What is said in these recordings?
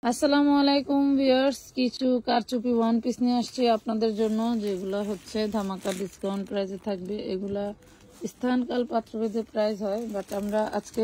আসসালামু আলাইকুম ভিউয়ার্স, কিছু কারচুপি ওয়ান পিস নিয়ে আসছি আপনাদের জন্য, যেগুলো হচ্ছে ধামাকা ডিসকাউন্ট প্রাইসে থাকবে। এগুলা স্থানকাল পাত্রভেদে প্রাইস হয়, বাট আমরা আজকে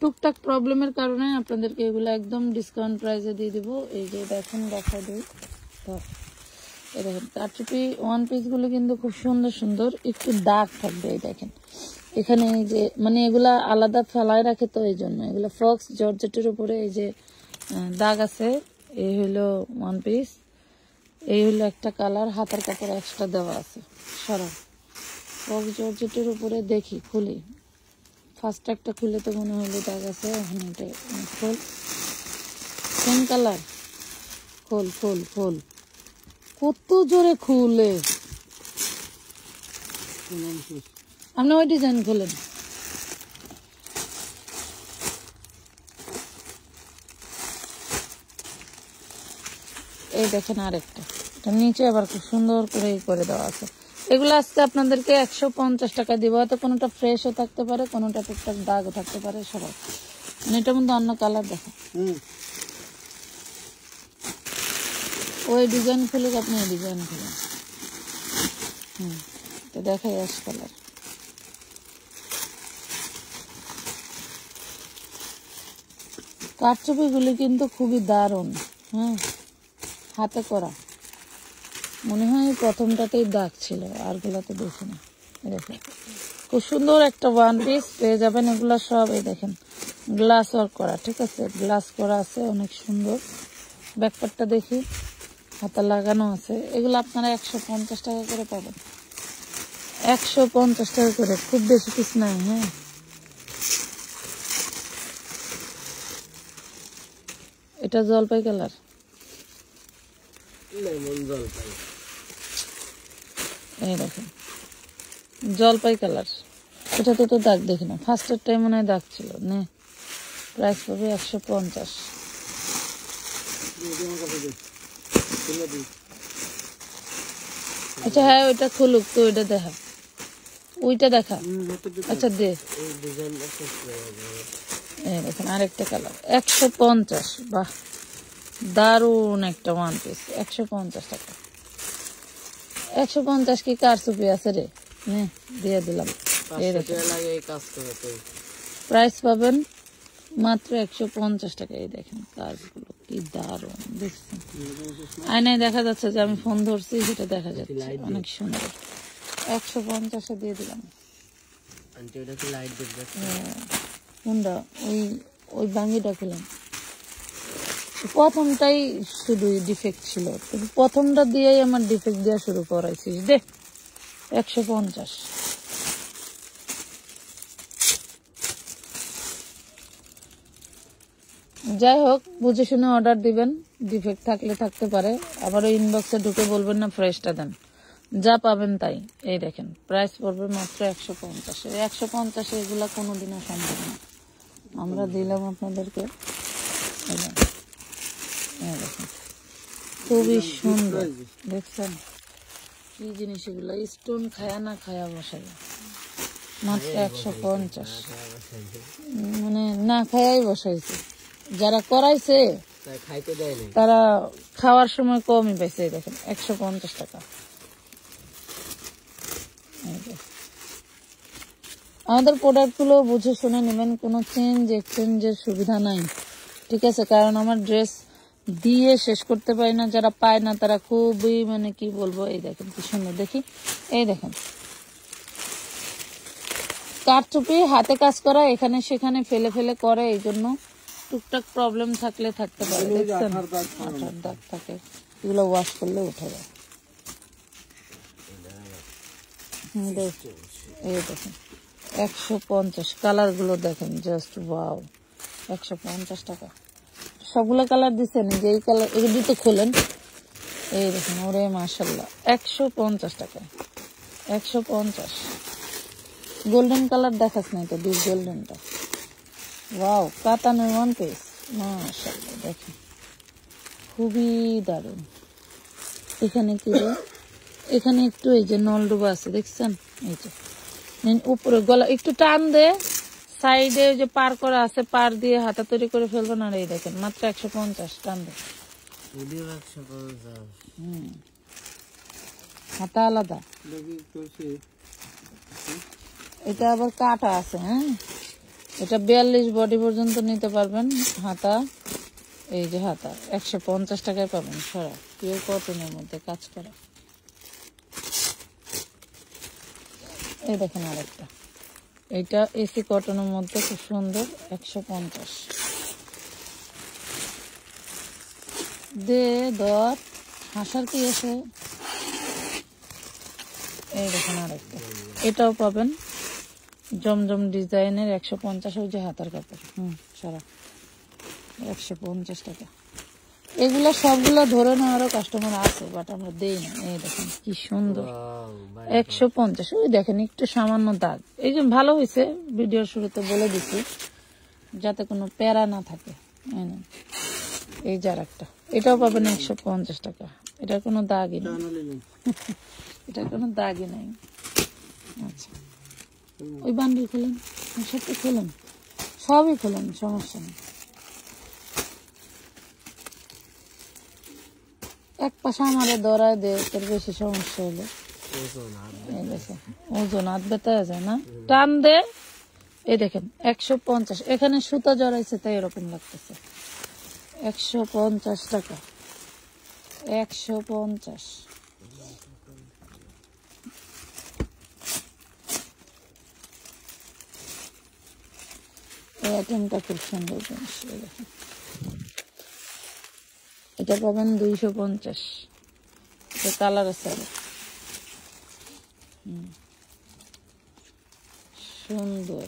টুকটাক প্রবলেমের কারণে আপনাদেরকে এগুলো একদম ডিসকাউন্ট প্রাইসে দিয়ে দিব। এই যে দেখুন, দেখা দিই, এই দেখেন কারচুপি ওয়ান পিসগুলো কিন্তু খুব সুন্দর সুন্দর, একটু দাগ থাকবে। এই দেখেন এখানে এই যে মানে এগুলা আলাদা ফেলায় রাখে, তো এই জন্য এগুলো ফক্স জর্জেটের উপরে এই যে দাগ আছে। এই হলো ওয়ান পিস, এই হলো একটা কালার, হাতার কাপড় এক্সট্রা দেওয়া আছে। সরা ফক্স জর্জেটের উপরে দেখি খুলি, ফার্স্ট একটা খুলে তো মনে হলো দাগ আছে। এখন এটা খোল, সেম কালার, খোল খোল খোল, কত জোরে খুলে। আপনি ওই ডিজাইন খোলেন। এই দেখেন আরেকটা, এটা নিচে আবার খুব সুন্দর করে দেওয়া আছে। এগুলো আজকে আপনাদেরকে 150 টাকা দিব। হয়তো কোনোটা ফ্রেশও থাকতে পারে, কোনোটা টুকটাক দাগও থাকতে পারে, সবাই মানে এটার মধ্যে অন্য কালার দেখো। ওই ডিজাইন খুলুক, আপনি ওই ডিজাইন খুলুন। তো দেখাই অ্যাশ কালার। কারচুপিগুলি কিন্তু খুবই দারুণ। হাতে করা, মনে হয় প্রথমটাতেই দাগ ছিল, আর গুলাতে দেখি না। দেখেন খুব সুন্দর একটা ওয়ান পিস পেয়ে যাবেন। এগুলা সব এই দেখেন গ্লাস ওয়ার্ক করা, ঠিক আছে, গ্লাস করা আছে, অনেক সুন্দর। ব্যাকপার্টটা দেখি, হাতা লাগানো আছে। এগুলো আপনারা 150 টাকা করে পাবেন, 150 টাকা করে, খুব বেশি পিস নাই। এটা জলপাই কালার, এই দেখেন জলপাই কালার। এটা তো দাগ দেখি না, ফার্স্টের টাইম মনে হয় দাগ ছিল। নে প্রাইস পাবে 150। আচ্ছা হ্যাঁ, ওইটা খুলুক তো, ওইটা দেখা, ওইটা দেখা। আচ্ছা দে, দেখেন আরেকটা কালার 150। বাহ, দারুন একটা ওয়ান পিস, 150 টাকা। 150 কি কারচুপি আছে রে? দিয়ে দিলাম। প্রাইস পাবেন মাত্র 150 টাকা। এই দেখেন কাজগুলো কি দারুন দেখছেন, আয়নায় দেখা যাচ্ছে যে আমি ফোন ধরছি, সেটা দেখা যাচ্ছে, অনেক সুন্দর। 150-এ দিয়ে দিলাম। কোনটা? ওই বাঙ্গিটা খুলেন। প্রথমটাই শুধু ডিফেক্ট ছিল, কিন্তু প্রথমটা দিয়েই আমার ডিফেক্ট দেওয়া শুরু করাইছিস দে। 150। যাই হোক, বুঝে শুনে অর্ডার দিবেন, ডিফেক্ট থাকলে থাকতে পারে। আবার ওই ইনবক্সে ঢুকে বলবেন না ফ্রেশটা দেন, যা পাবেন তাই। এই দেখেন প্রাইস পড়বে মাত্র 150। 150 এগুলা কোনোদিনও সম্ভব না, আমরা দিলাম আপনাদেরকে। দেখেন খুবই সুন্দর, দেখছেন কি জিনিস এগুলো, স্টোন খায়া না খায়া বসাই, মাত্র 150। মানে না খায়াই বসাইছে, যারা করাইছে তারা খাওয়ার সময় কমই পাইছে। দেখেন 150 টাকা। আমাদের প্রোডাক্ট গুলো বুঝে শুনে নেবেন, কোনো চেঞ্জ এক্সচেঞ্জের সুবিধা নাই, ঠিক আছে? কারণ আমার ড্রেস দিয়ে শেষ করতে পারি না, যারা পায় না তারা খুবই মানে কি বলবো। এই দেখেন কি সুন্দর, দেখি এই দেখেন কারচুপি, হাতে কাজ করা, এখানে সেখানে ফেলে ফেলে করে, এই জন্য টুকটাক প্রবলেম থাকলে থাকতে পারে। দেখছেন আঠার দাগ থাকে, এগুলো ওয়াশ করলে উঠে যায়। এই দেখেন 150। কালার গুলো দেখেন জাস্ট ওয়াও, 150 টাকা। সবগুলো কালার দিচ্ছেন, যে এই কালার, এগুলো তো খোলেন। এই দেখেন, ওরে মাশাল্লাহ, 150 টাকা, 150। গোল্ডেন কালার দেখাস নাই তো, ডিপ গোল্ডেনটা। ওয়াও, কাতানের ওয়ান পিস, মাশাল্লাহ দেখেন খুবই দারুণ। এখানে কি, এখানে একটু এই যে নলডুবা আছে, দেখছেন? এই যে উপরে গলা একটু টান দে, সাইডে যে পার করা আছে, পার দিয়ে হাতা তৈরি করে ফেলবেন। আর এই দেখেন মাত্র 150 টান দেন। হাতা আলাদা, এটা আবার কাটা আছে। হ্যাঁ, এটা 42 বডি পর্যন্ত নিতে পারবেন হাতা। এই যে হাতা 150 টাকায় পাবেন, সারা পিওর কটনের মধ্যে কাজ করা। এই দেখেন আরেকটা, এটা এসি কটনের মধ্যে খুব সুন্দর, 150 দে দর হাসার কি আছে। এই দেখেন আরেকটা, এটাও পাবেন জমজম ডিজাইনের, 150। ওই যে হাতার কাপড়, সারা 150 টাকা। এগুলা সবগুলা ধরে নেওয়ারও কাস্টমার আছে, বাট আমরা দেই না। এই দেখেন কি সুন্দর, 150। ওই দেখেন একটু সামান্য দাগ, এই যে ভালো হয়েছে, ভিডিওর শুরুতে বলে দিচ্ছি যাতে কোনো প্যারা না থাকে। এই যার একটা, এটাও পাবেন 150 টাকা। এটার কোনো দাগই নেই, এটার কোনো দাগই নাই। আচ্ছা, ওই বান্ডিল খোলেন, সবটা খোলেন, সবই খোলেন, সমস্যা নেই। এক পাশে আমারে ধরায় দে, তোর বেশি সমস্যা হলে ওজন হাত ব্যথা যায় না, টান দে। এই দেখেন 150, এখানে সুতা জড়াইছে তাই এরকম লাগতেছে। 150 টাকা, 150। এই আইটেমটা খুব সুন্দর জিনিস। এটা পাবেন 250, এটা কালার আছে আরো সুন্দর।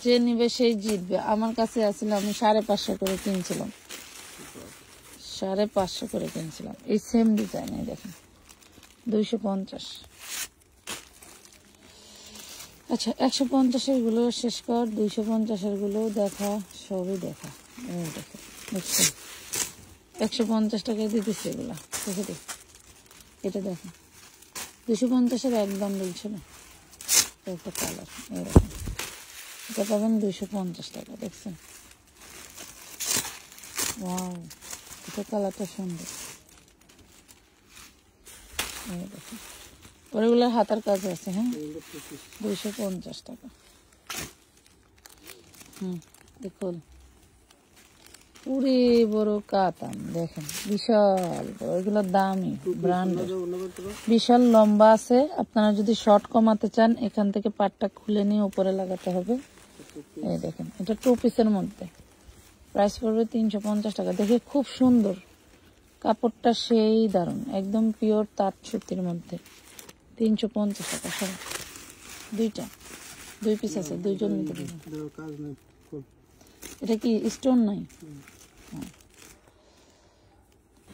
যে নিবে সেই জিতবে। আমার কাছে আসলে আমি 550 করে কিনছিলাম, 550 করে কিনছিলাম। এই সেম ডিজাইন, এই দেখেন 250। আচ্ছা, 150-এর গুলো শেষ কর, 250-এর গুলো দেখা, সবই দেখা। এই দেখো, দেখছেন 150 টাকায় দিতেছে এগুলা, দেখে দেখ। এটা দেখো 250-এর এক বান্ডেল ছিল, একটা কালার এরকম। এটা পাবেন 250 টাকা, দেখছেন? ওয়াও, এটা কালারটা সুন্দর। এই দেখো, ওগুলোর হাতার কাজ আছে। হ্যাঁ, 250 টাকা। দেখুন পুরি বড় কাতান, দেখেন বিশাল বড়, এগুলোর দামই ব্র্যান্ডের, বিশাল লম্বা আছে। আপনারা যদি শর্ট কমাতে চান, এখান থেকে পাটটা খুলে নিয়ে উপরে লাগাতে হবে। এই দেখেন, এটা 2 পিসের মধ্যে, প্রাইস পড়বে 350 টাকা। দেখে খুব সুন্দর, কাপড়টা সেই দারুণ, একদম পিওর তাঁত সুতির মধ্যে। 350 টাকা সব, দুইটা 2 পিস আছে, দুইজন নিতে পারবেন। এটা কি স্টোন নাই?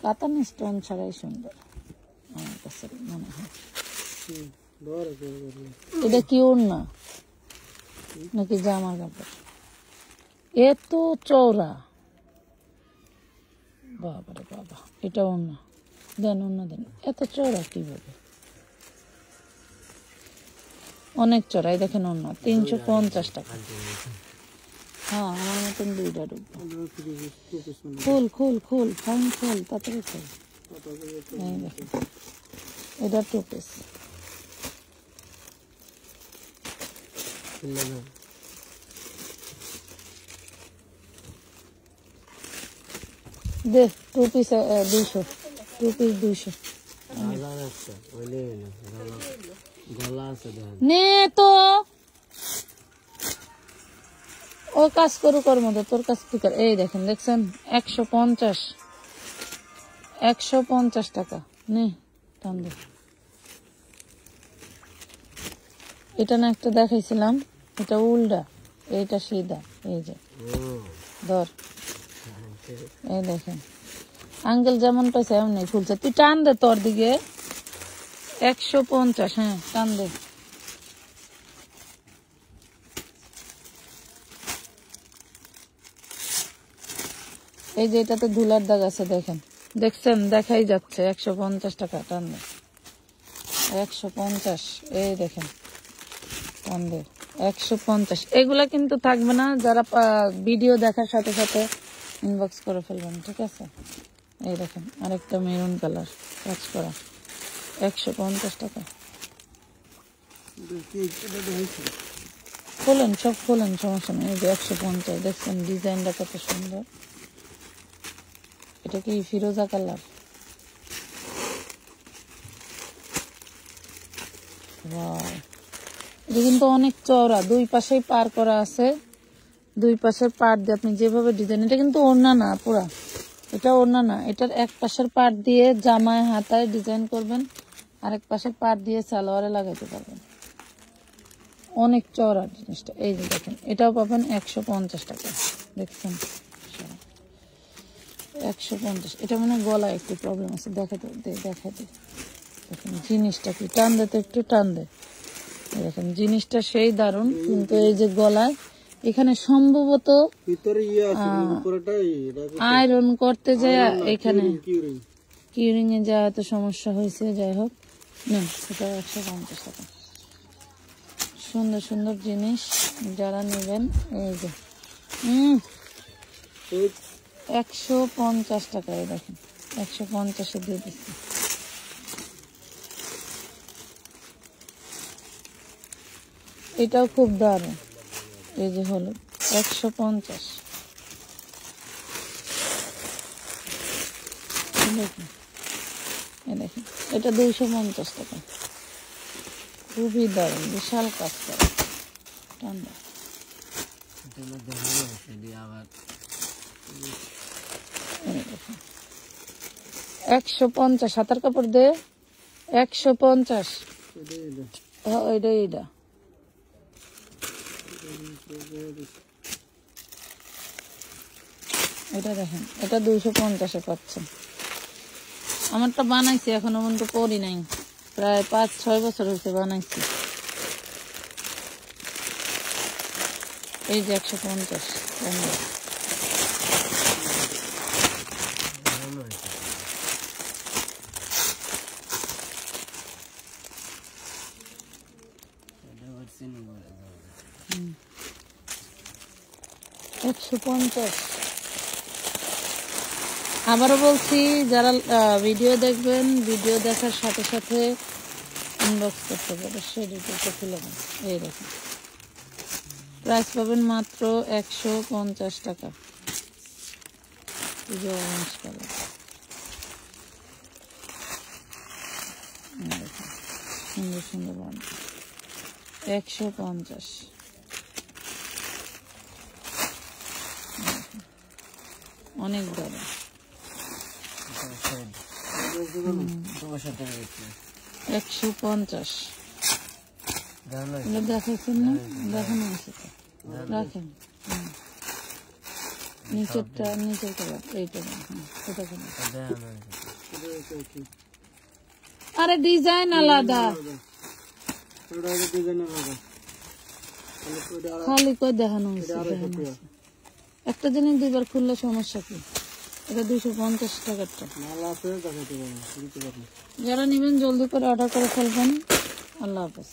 কাতান স্টোন ছাড়াই সুন্দর আমার কাছে মনে হয়। এটা কি ওড়না নাকি জামার কাপড়? এত চওড়া, বাবারে বাবা। এটা ওড়না দেন, ওড়না দেন। এত চওড়া কিভাবে? অনেক চড়াই, দেখেন ওড়না 350 টাকা। হ্যাঁ, আমার মতন দুইটা ডুববো। খুল খুল খুল, ফাইন খুল, তাড়াতাড়ি খুল। এই দেখেন, এটা 2 পিস। দে 2 পিস 200, 2 পিস 200 নে তো। ও কাজ করুক, ওর মধ্যে তোর কাজ কি কর। এই দেখেন, দেখছেন 150 টাকা নে, টান দে। এটা না একটা দেখাইছিলাম, এটা উল্টা, এইটা সিধা। এই যে ধর, এই দেখেন আঙ্কেল যেমন পাইছে এমনি খুলছে। তুই টান দে তোর দিকে। 150, হ্যাঁ টান দে। এই যে এটাতে ধুলার দাগ আছে, দেখেন, দেখছেন, দেখাই যাচ্ছে। 150 টাকা, টান দে। 150, এই দেখেন, টান দে। 150। এগুলা কিন্তু থাকবে না, যারা ভিডিও দেখার সাথে সাথে ইনবক্স করে ফেলবেন, ঠিক আছে। এই দেখেন আরেকটা মেরুন কালার কাজ করা, 150 টাকা। খোলেন, সব খোলেন, সমস্যা নেই। এই যে 150, দেখছেন ডিজাইনটা কত সুন্দর। এটা কি ফিরোজা কালার, এটা কিন্তু অনেক চওড়া, দুই পাশেই পার করা আছে, দুই পাশের পাট দিয়ে আপনি যেভাবে ডিজাইন, এটা কিন্তু ওড়না না পুরা, এটা ওড়না না, এটার এক পাশের পাট দিয়ে জামায় হাতায় ডিজাইন করবেন, আরেক পাশের পাট দিয়ে সালোয়ারে লাগাইতে পারবেন। অনেক চওড়া জিনিসটা। এই যে দেখেন, এটাও পাবেন 150 টাকা। দেখছেন 150। এটা মানে গলায় একটু প্রবলেম আছে, দেখাতে দেখাতে। দেখেন জিনিসটা কি টান দে, তো একটু টান দে। দেখেন জিনিসটা সেই দারুণ, কিন্তু এই যে গলায় এখানে সম্ভবত আয়রন করতে যায়, এখানে কিউরিং এ যা এত সমস্যা হয়েছে। যাই হোক, নেন, এটা 150 টাকা। সুন্দর সুন্দর জিনিস যারা নেবেন, এই যে 150 টাকায় দেখেন, 150-এ দিয়ে দিচ্ছি। এটাও খুব দারুণ, এই যে হলো 150। দেখেন এটা 250 টাকা, খুবই দারুণ, বিশাল কাজ করা, ঠান্ডা। 150 হাতার কাপড় দে, 150। এইটা এটা দেখেন, এটা 250-এ পাচ্ছেন। আমারটা বানাইছি, এখনো পর্যন্ত পরি নাই, প্রায় 5-6 বছর হয়েছে বানাইছি। এই যে 150। আবারও বলছি, যারা ভিডিও দেখবেন, ভিডিও দেখার সাথে সাথে ইনবক্স করতে পারবে, সেটা খুলে দেন। এই দেখুন প্রাইস পাবেন মাত্র 150 টাকা। এই যে অরেঞ্জ কালার, সুন্দর সুন্দর 150। অনেক দারুণ। 150 দেখাচ্ছেন না, দেখানো আছে তো, রাখেন। নিচেরটা, নিচের কালার এইটা, আরে ডিজাইন আলাদা, খালি কই দেখানো হয়েছে। একটা জিনিস দুইবার খুললে সমস্যা কি? এটা 250 টাকারটা। যারা নেবেন জলদি করে অর্ডার করে ফেলবেন। আল্লাহ হাফেজ।